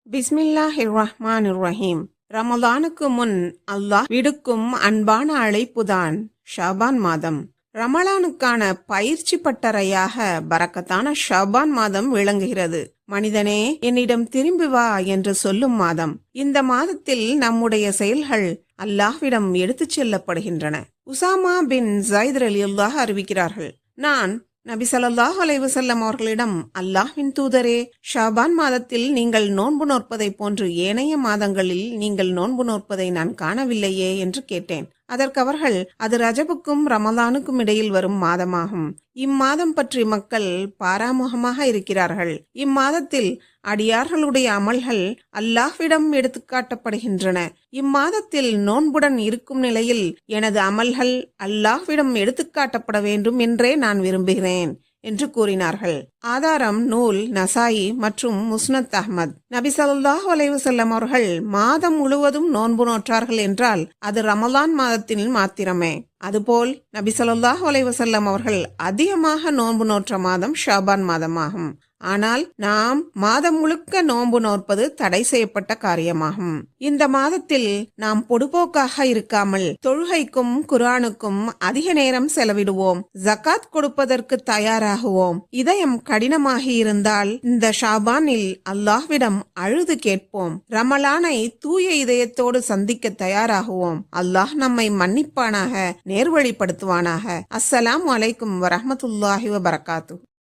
பிஸ்மில்லாஹிர்ரஹ்மானிர்ரஹீம். ரமலானுக்கு முன் அல்லாஹ் விடுக்கும் அன்பான அழைப்புதான் ஷாபான் மாதம். ரமலானுக்கான பயிற்சி பட்டறையாக பரக்கத்தான ஷாபான் மாதம் விளங்குகிறது. மனிதனே, என்னிடம் திரும்பி வா என்று சொல்லும் மாதம். இந்த மாதத்தில் நம்முடைய செயல்கள் அல்லாஹ்விடம் எடுத்துச் செல்லப்படுகின்றன. உசாமா பின் ஜைத் ரலியல்லாஹு அறிவிக்கிறார்கள், நான் நபி ஸல்லல்லாஹு அலைஹி வஸல்லம் அவர்களிடம், அல்லாஹ்வின் தூதரே, ஷாபான் மாதத்தில் நீங்கள் நோன்பு நோற்பதை போன்று ஏனைய மாதங்களில் நீங்கள் நோன்பு நோற்பதை நான் காணவில்லையே என்று கேட்டேன். அதற்கு அவர்கள், அது ரஜபுக்கும் ரமலானுக்கும் இடையில் வரும் மாதமாகும். இம்மாதம் பற்றி மக்கள் பாராமுகமாக இருக்கிறார்கள். இம்மாதத்தில் அடியார்களுடைய அமல்கள் அல்லாஹ்விடம் எடுத்துக்காட்டப்படுகின்றன. இம்மாதத்தில் நோன்புடன் இருக்கும் நிலையில் எனது அமல்கள் அல்லாஹ்விடம் எடுத்துக்காட்டப்பட வேண்டும் என்றே நான் விரும்புகிறேன் என்று கூறினார்கள். ஆதாரம் நூல் நசாயி மற்றும் முஸ்னத் அஹ்மத். நபி ஸல்லல்லாஹு அலைஹி வஸல்லம் அவர்கள் மாதம் முழுவதும் நோன்பு நோற்றார்கள் என்றால் அது ரமலான் மாதத்தில் மாத்திரமே. அதுபோல் நபி ஸல்லல்லாஹு அலைஹி வஸல்லம் அவர்கள் அதிகமாக நோன்பு நோற்ற மாதம் ஷாபான் மாதமாகும். ஆனால் நாம் மாதம் முழுக்க நோன்பு நோற்பது தடை செய்யப்பட்ட காரியமாகும். இந்த மாதத்தில் நாம் பொடுபோக்காக இருக்காமல் தொழுகைக்கும் குர்ஆனுக்கும் அதிக நேரம் செலவிடுவோம். ஜகாத் கொடுப்பதற்கு தயாராகுவோம். இதயம் கடினமாகி இருந்தால் இந்த ஷாபானில் அல்லாஹ்விடம் அழுது கேட்போம். ரமலானை தூய இதயத்தோடு சந்திக்க தயாராகுவோம். அல்லாஹ் நம்மை மன்னிப்பானாக, நேர்வழிப்படுத்துவானாக. அஸ்ஸலாமு அலைக்கும் வரஹ்மத்துல்லாஹி வபரகாத்துஹு.